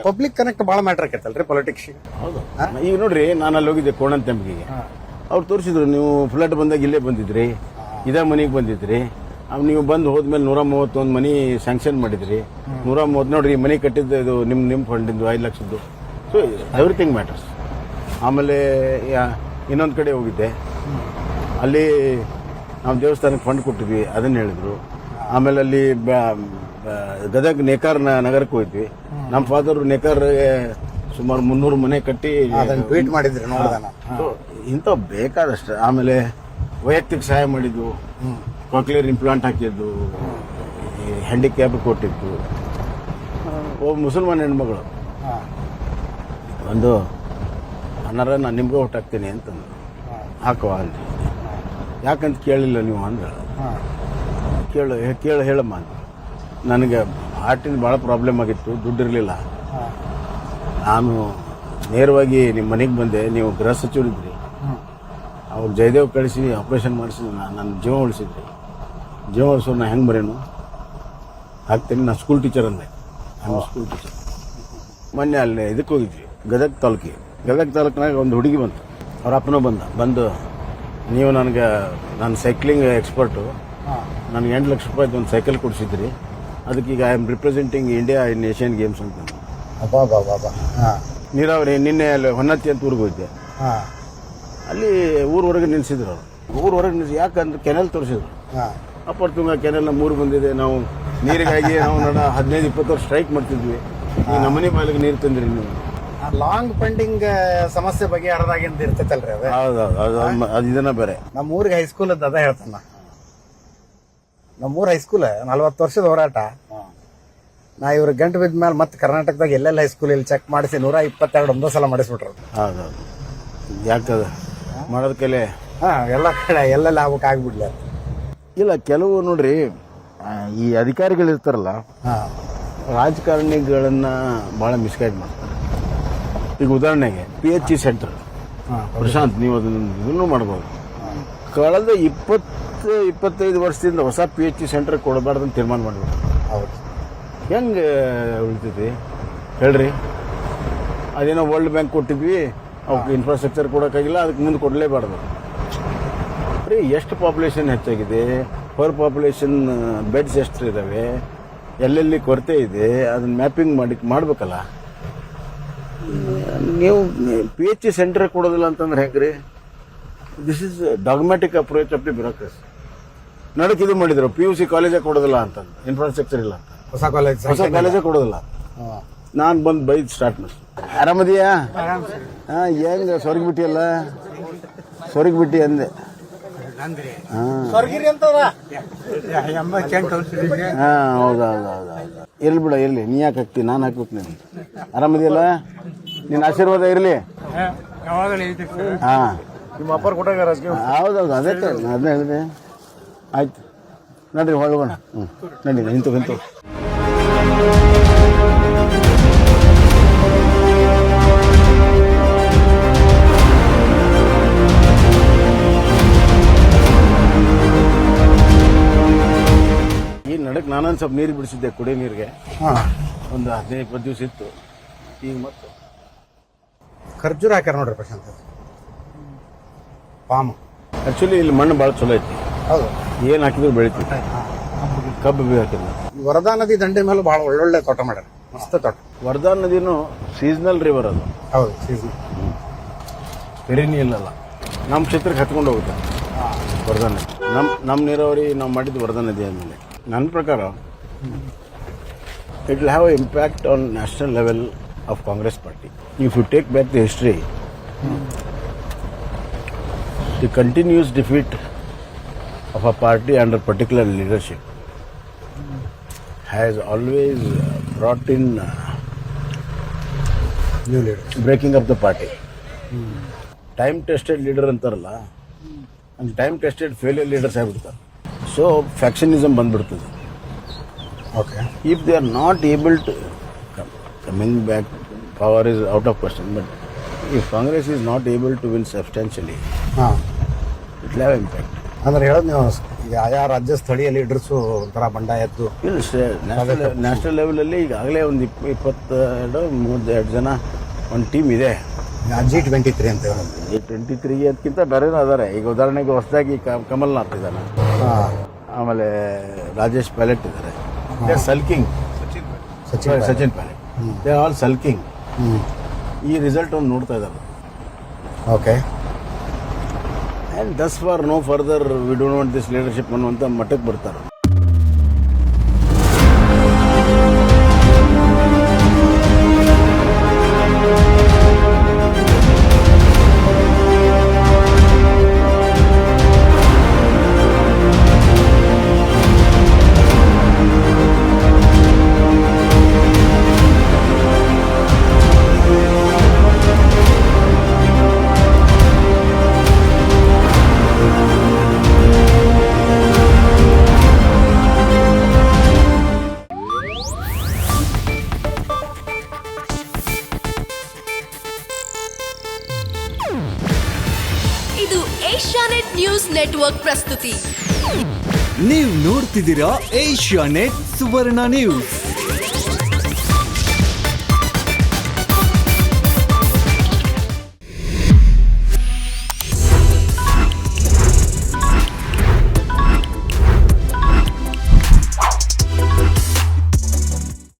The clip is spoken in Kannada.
ಪಬ್ಲಿಕ್ ಕನೆಕ್ಟ್ ಭಾಳ ಮ್ಯಾಟರ್ ಆಕೈತಲ್ರಿ ಪೊಲಿಟಿಕ್ಸ್. ಹೌದು. ಈಗ ನೋಡ್ರಿ, ನಾನು ಅಲ್ಲಿ ಹೋಗಿದ್ದೆ ಕೋಣಂತಂಬಿಗೆ. ಅವ್ರು ತೋರಿಸಿದ್ರು, ನೀವು ಫ್ಲಡ್ ಬಂದಾಗ ಇಲ್ಲೇ ಬಂದಿದ್ರಿ, ಇದೇ ಮನೆಗೆ ಬಂದಿದ್ರಿ. ನೀವು ಬಂದು ಹೋದ್ಮೇಲೆ 131 ಮನಿ ಸ್ಯಾಂಕ್ಷನ್ ಮಾಡಿದ್ರಿ. 130 ನೋಡ್ರಿ, ಮನೆ ಕಟ್ಟಿದ್ದು ಇದು ನಿಮ್ ಫಂಡಿಂದು 5 ಲಕ್ಷದ್ದು. So everything matters. ಆಮೇಲೆ ಇನ್ನೊಂದು ಕಡೆ ಹೋಗಿದ್ದೆ, ಅಲ್ಲಿ ನಾವು ದೇವಸ್ಥಾನಕ್ಕೆ ಫಂಡ್ ಕೊಟ್ಟಿದ್ವಿ, ಅದನ್ನ ಹೇಳಿದ್ರು. ಆಮೇಲೆ ಅಲ್ಲಿ ಗದಗ ನೇಕಾರ್ ನಗರಕ್ಕೆ ಹೋಯ್ದ್ವಿ. ನಮ್ಮ ಫಾದರ್ ನೇಕಾರ್ಗೆ ಸುಮಾರು 300 ಮನೆ ಕಟ್ಟಿ ಟ್ವೀಟ್ ಮಾಡಿದ್ರಿ ನೋಡಿದಾನ. ಇಂಥ ಬೇಕಾದಷ್ಟು. ಆಮೇಲೆ ವೈಯಕ್ತಿಕ ಸಹಾಯ ಮಾಡಿದ್ದು, ಕಾಕ್ಲಿಯರ್ ಇಂಪ್ಲಾಂಟ್ ಹಾಕಿದ್ದು, ಹ್ಯಾಂಡಿಕ್ಯಾಪ್ ಕೊಟ್ಟಿದ್ದು. ಒಬ್ಬ ಮುಸಲ್ಮಾನ್ ಹೆಣ್ಮಗಳು ಒಂದು ಅಣ್ಣಾರ ನಾನು ನಿಮ್ಗೆ ಊಟ ಹಾಕ್ತೀನಿ ಅಂತಂದು. ಹಾಕುವ ಅಲ್ಲಿ ಯಾಕಂತ ಕೇಳಿಲ್ಲ ನೀವು ಅಂದ್ರೆ, ಕೇಳು ಹೇಳಮ್ಮ ಅಂತ. ನನಗೆ ಹಾರ್ಟಿನ ಭಾಳ ಪ್ರಾಬ್ಲಮ್ ಆಗಿತ್ತು, ದುಡ್ಡು ಇರಲಿಲ್ಲ. ನಾನು ನೇರವಾಗಿ ನಿಮ್ಮ ಮನೆಗೆ ಬಂದೆ, ನೀವು ಗೃಹ ಸಚಿವರಿದ್ರಿ. ಅವ್ರು ಜಯದೇವ್ ಕಳಿಸಿ ಆಪರೇಷನ್ ಮಾಡಿಸಿ ನನ್ನ ಜೀವ ಉಳಿಸಿದ್ರಿ. ಜೀವ ಉಳಿಸೋರು ನಾ ಹೆಂಗೆ ಬರೇನು ಹಾಕ್ತೀನಿ. ನಾನು ಸ್ಕೂಲ್ ಟೀಚರ್ ಅಂದೆ, ನಾನು ಸ್ಕೂಲ್ ಟೀಚರ್. ಮೊನ್ನೆ ಅಲ್ಲಿ ಇದಕ್ಕೆ ಹೋಗಿದ್ವಿ, ಗದಗ ತಾಲೂಕಿನಾಗ ಒಂದು ಹುಡುಗಿ ಬಂತು, ಅವ್ರ ಅಪ್ಪನೂ ಬಂದು ನೀವು ನನಗೆ, ನಾನು ಸೈಕ್ಲಿಂಗ್ ಎಕ್ಸ್ಪರ್ಟು, ನನಗೆ 8 ಲಕ್ಷ ರೂಪಾಯಿದು ಒಂದು ಸೈಕಲ್ ಕೊಡಿಸಿದ್ರಿ, ಅದಕ್ಕೆ ಈಗ I am representing India in Asian games ಅಂತ. ನೀರಾವರಿ ನಿನ್ನೆ ಅಲ್ಲಿ ಹೊನ್ನತ್ತಿ ಅಂತ ಊರಿಗೆ ಹೋಗಿದ್ದೆ. ಅಲ್ಲಿ ಊರವರೆಗೆ ನಿಲ್ಸಿದ್ರು ಅವರು. ಊರವರೆಗೆ ನಿಲ್ಸಿ ಯಾಕಂದ್ರೆ ಕೆನೆಲ್ ತೋರಿಸಿದ್ರು. ಅಪ್ಪರ್ ತುಂಗ ಕೆನೆಲ್ 3 ಬಂದಿದೆ, ನಾವು ನೀರಿಗಾಗಿ ನಾವು 15-20 ವರ್ಷ ಸ್ಟ್ರೈಕ್ ಮಾಡ್ತಿದ್ವಿ. ಈ ನಮ್ಮನೆ ಬಾಲಿಗೆ ನೀರು ತಂದ್ರಿ ನೀವು. ಲಾಂಗ್ ಪೆಂಡಿಂಗ್ ಸಮಸ್ಯೆ ಬಗ್ಗೆ ಹರಿದಾಗಿಂದ ಇರ್ತೈತಲ್ರಿ ಅದು. ಹೌದೌದು, ಅದು ಇದನ್ನ ಬೇರೆ. ನಮ್ಮ ಊರಿಗೆ ಹೈಸ್ಕೂಲ್ ಅದ ಹೇಳ್ತಾನ. ನಮ್ಮೂರು ಹೈಸ್ಕೂಲ್ 40 ವರ್ಷದ ಹೋರಾಟ. ನಾ ಇವ್ರ ಗಂಟು ಬಿದ್ದ ಮೇಲೆ ಮತ್ತೆ ಕರ್ನಾಟಕದಾಗ ಎಲ್ಲೆಲ್ಲ ಹೈಸ್ಕೂಲ್ ಇಲ್ಲಿ ಚೆಕ್ ಮಾಡಿಸಿ 122 ಒಂದೋ ಸಲ ಮಾಡಿಸ್ಬಿಟ್ರು. ಹೌದೌದು, ಯಾಕದ ಮಾಡೋದ ಕಲೆ ಎಲ್ಲ ಕಡೆ ಎಲ್ಲೆಲ್ಲ ಆಗ್ಬೇಕು ಆಗ್ಬಿಡ್ಲಿ. ಇಲ್ಲ, ಕೆಲವು ನೋಡ್ರಿ, ಈ ಅಧಿಕಾರಿಗಳಿರ್ತಾರಲ್ಲ, ರಾಜಕಾರಣಿಗಳನ್ನ ಬಹಳ ಮಿಸ್ಗೈಡ್ ಮಾಡ್ತಾರೆ. ಈಗ ಉದಾಹರಣೆಗೆ PHC ಸೆಂಟರ್, ಪ್ರಶಾಂತ್, ನೀವು ಅದನ್ನು ಮಾಡ್ಬೋದು. ಕಳೆದ 20-25 ವರ್ಷದಿಂದ ಹೊಸ PHC ಸೆಂಟರ್ ಕೊಡಬಾರ್ದಂತ ತೀರ್ಮಾನ ಮಾಡಿಬಿಟ್ಟು. ಹೌದು, ಹೆಂಗೆ ಉಳಿತೈತಿ ಹೇಳ್ರಿ? ಅದೇನೋ ವರ್ಲ್ಡ್ ಬ್ಯಾಂಕ್ ಕೊಟ್ಟಿದ್ವಿ, ಅವಕ್ಕೆ ಇನ್ಫ್ರಾಸ್ಟ್ರಕ್ಚರ್ ಕೊಡೋಕ್ಕಾಗಿಲ್ಲ, ಅದಕ್ಕೆ ಮುಂದೆ ಕೊಡಲೇಬಾರ್ದು. ಬರೀ ಎಷ್ಟು ಪಾಪ್ಯುಲೇಷನ್ ಹೆಚ್ಚಾಗಿದೆ, ಪರ್ ಪಾಪ್ಯುಲೇಷನ್ ಬೆಡ್ಸ್ ಎಷ್ಟು ಇದ್ದಾವೆ, ಎಲ್ಲೆಲ್ಲಿ ಕೊರತೆ ಇದೆ, ಅದನ್ನ ಮ್ಯಾಪಿಂಗ್ ಮಾಡಬೇಕಲ್ಲ. ನೀವು PHC ಸೆಂಟರ್ ಕೊಡೋದಿಲ್ಲ ಅಂತಂದ್ರೆ ಹೆಂಗ್ರಿ? This is dogmatic approach of the bureaucracy. ನಡಕ್ ಇದು ಮಾಡಿದ್ರು, PUC ಕಾಲೇಜೇ ಕೊಡೋದಿಲ್ಲ ಅಂತಂದು, ಇನ್ಫ್ರಾಸ್ಟ್ರಕ್ಚರ್ ಇಲ್ಲ ಅಂತ. ಹೊಸ ಕಾಲೇಜೇ ಕೊಡೋದಿಲ್ಲ. ನಾನು ಬಂದು ಬೈದ್ ಸ್ಟಾರ್ಟ್ ಮಾಡಿ, ಆರಾಮದಿಯಾ? ಹೆಂಗ ಸ್ವರ್ಗ ಬಿಟ್ಟಿಯಲ್ಲ? ಸ್ವರ್ಗ ಬಿಟ್ಟಿ ಅಂದೆ. ಹೌದೌದೌದು, ಇರ್ಲಿ ಬಿಡ, ಇರ್ಲಿ. ನೀ ಯಾಕೆ ಹಾಕ್ತಿ, ನಾನು ಹಾಕ್ಬೇಕು. ನೀನು ಆರಾಮದಿಯಲ್ಲ? ನಿನ್ನ ಆಶೀರ್ವಾದ ಇರ್ಲಿ. ಹಾ, ನಿಮ್ಮ ಅಪ್ಪರ್ ಕೊಟ್ಟಾಗ. ಹೌದೌದು, ಅದನ್ನೇ ಹೇಳಿದೆ. ಆಯ್ತು ನಡ್ರಿ, ಹೋಗೋಣ. ನಡಿ, ನಿಂತು. ಈ ನಡಕ್ ನಾನೊಂದು ಸ್ವಲ್ಪ ನೀರು ಬಿಡಿಸಿದ್ದೆ, ಕುಡಿಯೋ ನೀರಿಗೆ. ಒಂದು 15-20 ದಿವಸ ಇತ್ತು. ಈಗ ಮತ್ತೆ ಖರ್ಜೂರ ಹಾಕ್ಯಾರ ನೋಡ್ರಿ ಪ್ರಶಾಂತ್. ಪಾಮ್ ಆಕ್ಚುಲಿ ಇಲ್ಲಿ ಮಣ್ಣು ಭಾಳ ಚಲೋ ಐತಿ. ಹೌದು, ಏನು ಹಾಕಿದ್ರು ಬೆಳಿತೀವಿ. ಕಬ್ಬು ಬಿ ಹಾಕಿಲ್ಲ. ವರದಾ ನದಿ ದಂಡೆ ಮೇಲೆ ಬಹಳ ಒಳ್ಳೊಳ್ಳೆ ತೋಟ ಮಾಡ್ಯಾರ, ಮಸ್ತ್ ತೋಟ. ವರದಾ ನದಿನೂ ಸೀಸನಲ್ ರಿವರ್ ಅದು. ಹೌದು, ಸೀಸನ್ ಪೆರಿನಿಯಲ್ ಅಲ್ಲ. ನಮ್ಮ ಕ್ಷೇತ್ರಕ್ಕೆ ಹತ್ಕೊಂಡು ಹೋಗುತ್ತೆ ವರದಾ ನದಿ. ನಮ್ಮ ನೀರಾವರಿ ನಾವು ಮಾಡಿದ್ದು ವರದಾ ನದಿ ಆದಮೇಲೆ. ನನ್ನ ಪ್ರಕಾರ it will have impact on national level of Congress party. If you take back the history, the continuous defeat of a party under particular leadership has always brought in new leaders, breaking up the party. Time tested leader antaralla, and time tested failure leaders agibirtare. So factionism bandbidutade. Okay, if they are not able to coming back, power is out of question, but if Congress is not able to win substantially, it will have impact. ಅಂದ್ರೆ ಹೇಳೋದು ನೀವು ಈಗ ಆಯಾ ರಾಜ್ಯ ಸ್ಥಳೀಯ ಲೀಡರ್ಸು ಒಂಥರ ಬಂಡಾಯ ಎದ್ದು ಇಲ್ಲ ನ್ಯಾಷನಲ್ ಲೆವೆಲಲ್ಲಿ ಈಗಾಗಲೇ ಒಂದು 22-32 ಜನ ಒಂದು ಟೀಮ್ ಇದೆ. G23 ಅಂತ ಹೇಳೋದು. ಈ 23 ಅದಕ್ಕಿಂತ ಬೇರೆನೂ ಅದಾರೆ. ಈಗ ಉದಾಹರಣೆಗೆ ಹೊಸದಾಗಿ ಕಮಲ್ನಾಥ್ ಇದ್ದಾನೆ, ಆಮೇಲೆ ರಾಜೇಶ್ ಪೈಲಟ್ ಇದ್ದಾರೆ, sulking Sachin Pilot, they all sulking. ಈ ರಿಸಲ್ಟ್ ಒಂದು ನೋಡ್ತಾ ಇದ್ದಾರೆ. Okay. And thus far no further we don't want this leadership ಅನ್ನುವಂಥ ಮಟ್ಟಕ್ಕೆ ಬರ್ತಾರೆ. ಇದು ಏಷ್ಯಾನೆಟ್ ನ್ಯೂಸ್ ನೆಟ್ವರ್ಕ್ ಪ್ರಸ್ತುತಿ. ನೀವು ನೋಡ್ತಿದ್ದೀರಾ ಏಷ್ಯಾನೆಟ್ ಸುವರ್ಣ ನ್ಯೂಸ್.